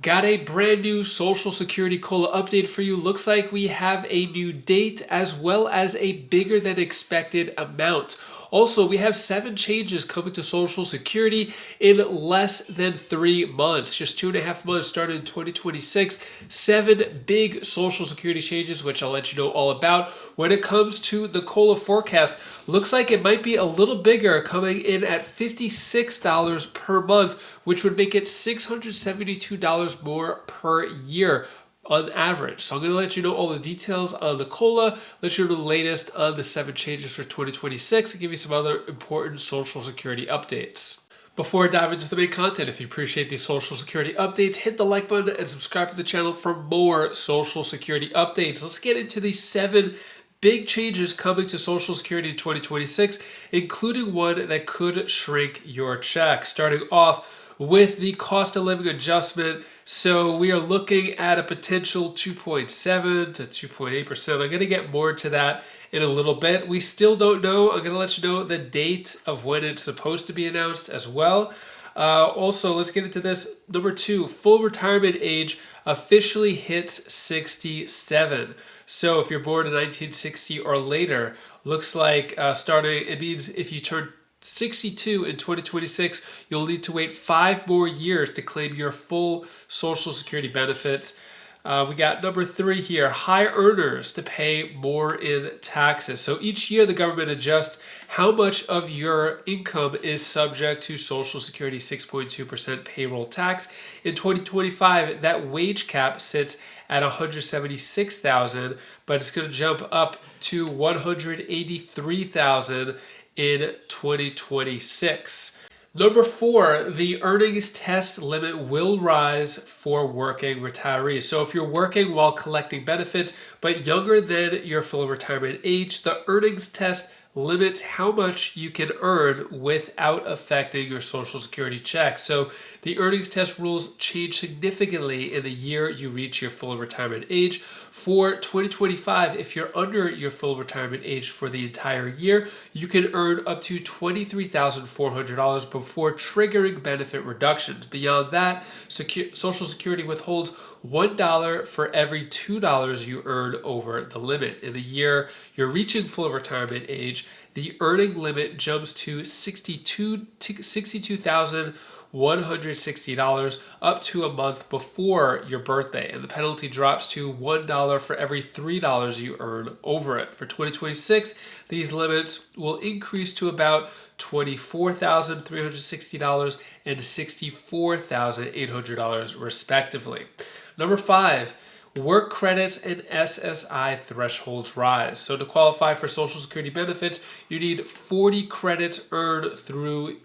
Got a brand new Social Security COLA update for you. Looks like we have a new date as well as a bigger than expected amount. Also, we have 7 changes coming to Social Security in less than 3 months. Just 2.5 months started in 2026. 7 big Social Security changes, which I'll let you know all about. When it comes to the COLA forecast, looks like it might be a little bigger, coming in at $56 per month, which would make it $672 more per year on average. So I'm going to let you know all the details on the COLA, let you know the latest on the 7 changes for 2026, and give you some other important Social Security updates. Before I dive into the main content, if you appreciate these Social Security updates, hit the like button and subscribe to the channel for more Social Security updates. Let's get into these 7 big changes coming to Social Security in 2026, including one that could shrink your check. Starting off with the cost of living adjustment. So we are looking at a potential 2.7 to 2.8%. I'm going to get more to that in a little bit. We still don't know. I'm going to let you know the date of when it's supposed to be announced as well. Also, let's get into this. Number 2, full retirement age officially hits 67. So if you're born in 1960 or later, looks like it means if you turn 62 in 2026, you'll need to wait 5 more years to claim your full Social Security benefits. We got number 3 here, high earners to pay more in taxes. So each year the government adjusts how much of your income is subject to Social Security 6.2% payroll tax. In 2025, that wage cap sits at $176,000, but it's going to jump up to $183,000 in 2026. Number 4, the earnings test limit will rise for working retirees. So if you're working while collecting benefits, but younger than your full retirement age, the earnings test limits how much you can earn without affecting your Social Security check. So the earnings test rules change significantly in the year you reach your full retirement age. For 2025, if you're under your full retirement age for the entire year, you can earn up to $23,400 before triggering benefit reductions. Beyond that, Social Security withholds $1 for every $2 you earn over the limit. In the year you're reaching full retirement age, the earning limit jumps to $62,160 up to a month before your birthday, and the penalty drops to $1 for every $3 you earn over it. For 2026, these limits will increase to about $24,360 and $64,800 respectively. Number 5, work credits and SSI thresholds rise. So to qualify for Social Security benefits, you need 40 credits earned through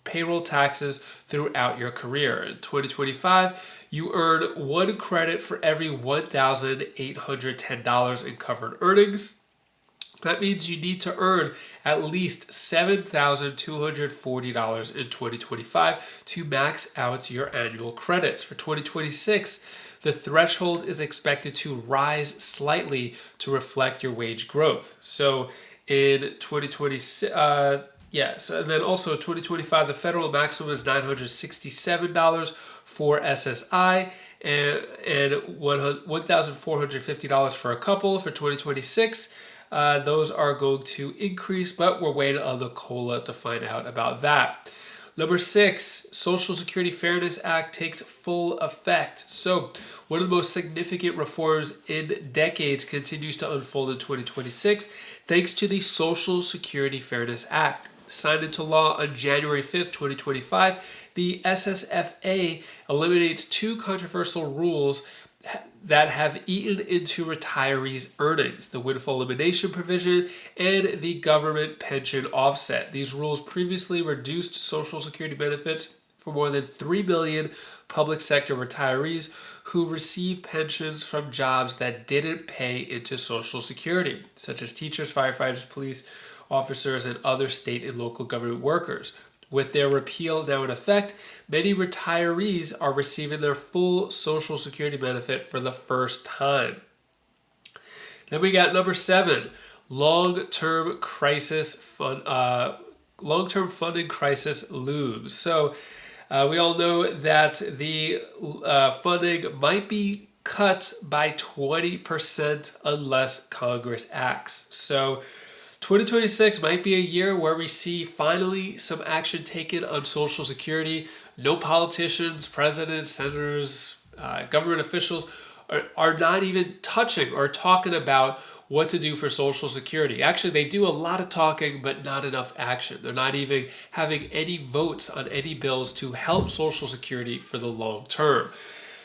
payroll taxes throughout your career. In 2025, you earn 1 credit for every $1,810 in covered earnings. That means you need to earn at least $7,240 in 2025 to max out your annual credits. For 2026, the threshold is expected to rise slightly to reflect your wage growth. So in 2026, and then also 2025, the federal maximum is $967 for SSI and $1,450 for a couple. For 2026, those are going to increase, but we're waiting on the COLA to find out about that. Number 6, Social Security Fairness Act takes full effect. So one of the most significant reforms in decades continues to unfold in 2026 thanks to the Social Security Fairness Act. Signed into law on January 5th, 2025, the SSFA eliminates 2 controversial rules that have eaten into retirees' earnings: the windfall elimination provision and the government pension offset. These rules previously reduced Social Security benefits for more than 3 million public sector retirees who receive pensions from jobs that didn't pay into Social Security, such as teachers, firefighters, police officers, and other state and local government workers. With their repeal now in effect, many retirees are receiving their full Social Security benefit for the first time. Then we got number 7, long-term funding crisis looms. So We all know that the funding might be cut by 20% unless Congress acts. So 2026 might be a year where we see finally some action taken on Social Security. No politicians, presidents, senators, government officials are not even touching or talking about what to do for Social Security. Actually, they do a lot of talking, but not enough action. They're not even having any votes on any bills to help Social Security for the long term.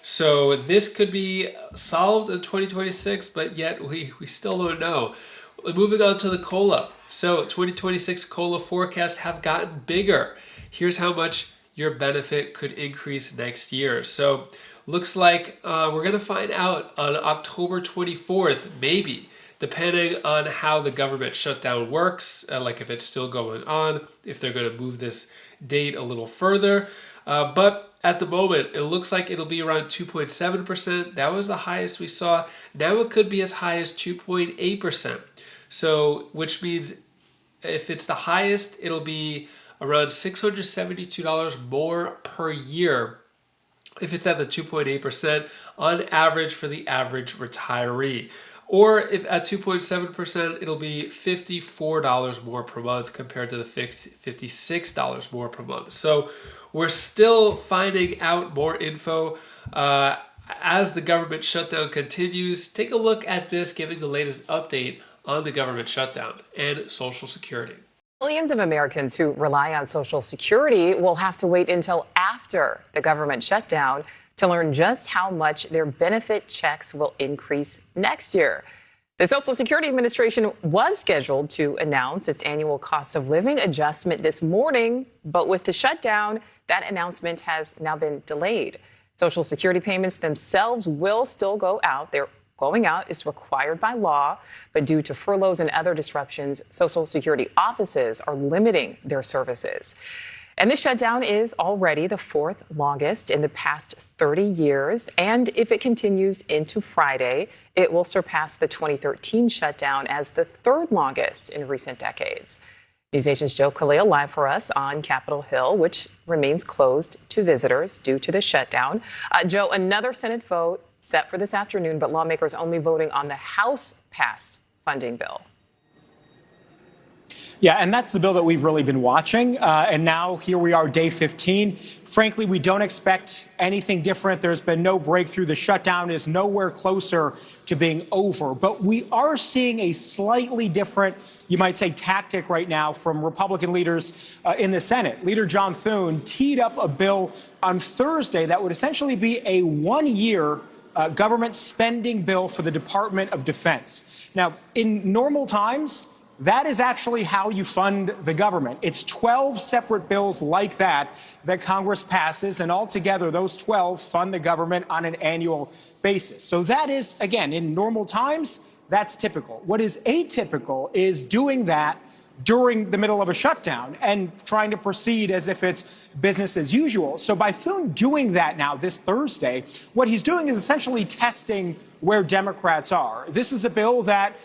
So this could be solved in 2026, but yet we still don't know. Moving on to the COLA. So 2026 COLA forecasts have gotten bigger. Here's how much your benefit could increase next year. So looks like we're going to find out on October 24th, maybe, depending on how the government shutdown works, like if it's still going on, if they're going to move this date a little further. But at the moment, it looks like it'll be around 2.7%. That was the highest we saw. Now it could be as high as 2.8%. So, which means if it's the highest, it'll be around $672 more per year if it's at the 2.8% on average for the average retiree. Or if at 2.7%, it'll be $54 more per month compared to the $56 more per month. So we're still finding out more info as the government shutdown continues. Take a look at this, giving the latest update on the government shutdown and Social Security. Millions of Americans who rely on Social Security will have to wait until after the government shutdown to learn just how much their benefit checks will increase next year. The Social Security Administration was scheduled to announce its annual cost of living adjustment this morning, but with the shutdown, that announcement has now been delayed. Social Security payments themselves will still go out. They're going out is required by law, but due to furloughs and other disruptions, Social Security offices are limiting their services. And this shutdown is already the fourth longest in the past 30 years. And if it continues into Friday, it will surpass the 2013 shutdown as the third longest in recent decades. News Nation's Joe Khalil live for us on Capitol Hill, which remains closed to visitors due to the shutdown. Joe, another Senate vote set for this afternoon, but lawmakers only voting on the House-passed funding bill. Yeah, and that's the bill that we've really been watching. And now here we are, day 15. Frankly, we don't expect anything different. There's been no breakthrough. The shutdown is nowhere closer to being over. But we are seeing a slightly different, you might say, tactic right now from Republican leaders in the Senate. Leader John Thune teed up a bill on Thursday that would essentially be a one-year government spending bill for the Department of Defense. Now, in normal times, that is actually how you fund the government. It's 12 separate bills like that that Congress passes, and altogether those 12 fund the government on an annual basis. So that is, again, in normal times, that's typical. What is atypical is doing that during the middle of a shutdown and trying to proceed as if it's business as usual. So by Thune doing that now this Thursday, what he's doing is essentially testing where Democrats are. This is a bill that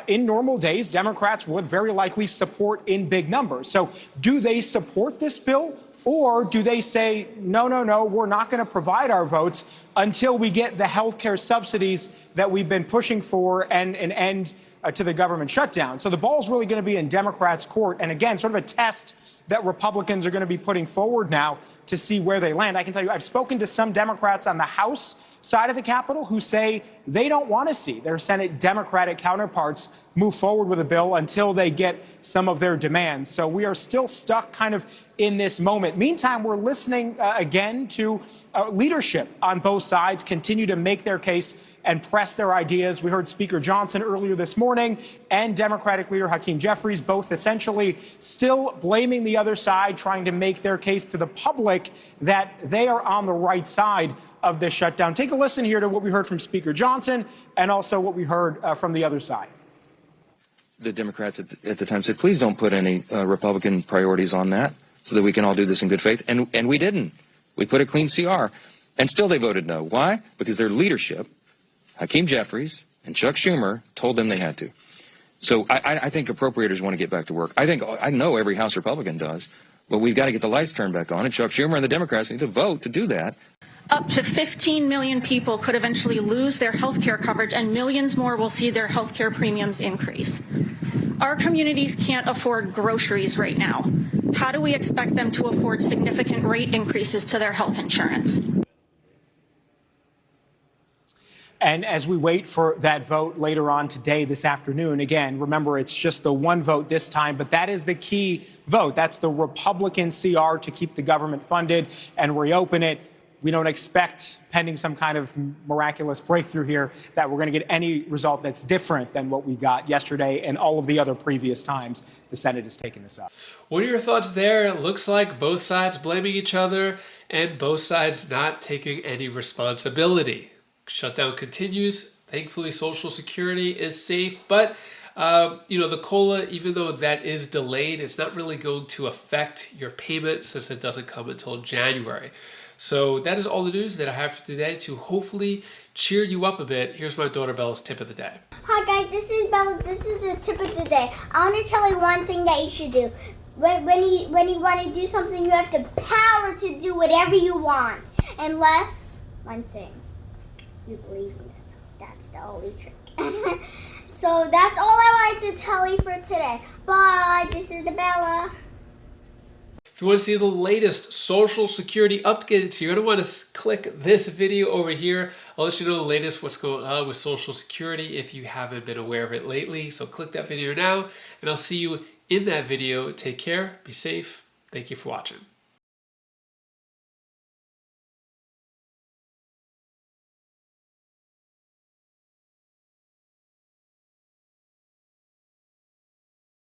in normal days, Democrats would very likely support in big numbers. So do they support this bill? Or do they say, no, we're not going to provide our votes until we get the health care subsidies that we've been pushing for and an end to the government shutdown? So the ball's really going to be in Democrats' court. And again, sort of a test that Republicans are going to be putting forward now to see where they land. I can tell you, I've spoken to some Democrats on the House side of the Capitol who say they don't want to see their Senate Democratic counterparts move forward with a bill until they get some of their demands. So we are still stuck kind of in this moment. Meantime, we're listening again to leadership on both sides continue to make their case and press their ideas. We heard Speaker Johnson earlier this morning and Democratic leader Hakeem Jeffries both essentially still blaming the other side, trying to make their case to the public that they are on the right side of this shutdown. Take a listen here to what we heard from Speaker Johnson and also what we heard from the other side. The Democrats at the time said, please don't put any Republican priorities on that so that we can all do this in good faith. And we didn't. We put a clean CR. And still they voted no. Why? Because their leadership, Hakeem Jeffries and Chuck Schumer, told them they had to. So I think appropriators want to get back to work. I know every House Republican does. But we've got to get the lights turned back on, and Chuck Schumer and the Democrats need to vote to do that. Up to 15 million people could eventually lose their health care coverage, and millions more will see their health care premiums increase. Our communities can't afford groceries right now. How do we expect them to afford significant rate increases to their health insurance? And as we wait for that vote later on today, this afternoon, again, remember, it's just the one vote this time, but that is the key vote. That's the Republican CR to keep the government funded and reopen it. We don't expect, pending some kind of miraculous breakthrough here, that we're going to get any result that's different than what we got yesterday and all of the other previous times the Senate has taken this up. What are your thoughts there? It looks like both sides blaming each other and both sides not taking any responsibility. Shutdown continues. Thankfully, Social Security is safe, but the COLA, even though that is delayed, it's not really going to affect your payment since it doesn't come until January. So that is all the news that I have for today to hopefully cheer you up a bit. Here's my daughter Bella's tip of the day. Hi guys, this is Bella. This is the tip of the day. I want to tell you one thing that you should do. When you want to do something, you have the power to do whatever you want. Unless, one thing, you believe in yourself. That's the only trick. So that's all I wanted to tell you for today. Bye. This is the Bella. If you want to see the latest Social Security updates, you're going to want to click this video over here. I'll let you know the latest what's going on with Social Security if you haven't been aware of it lately. So click that video now, and I'll see you in that video. Take care, be safe. Thank you for watching.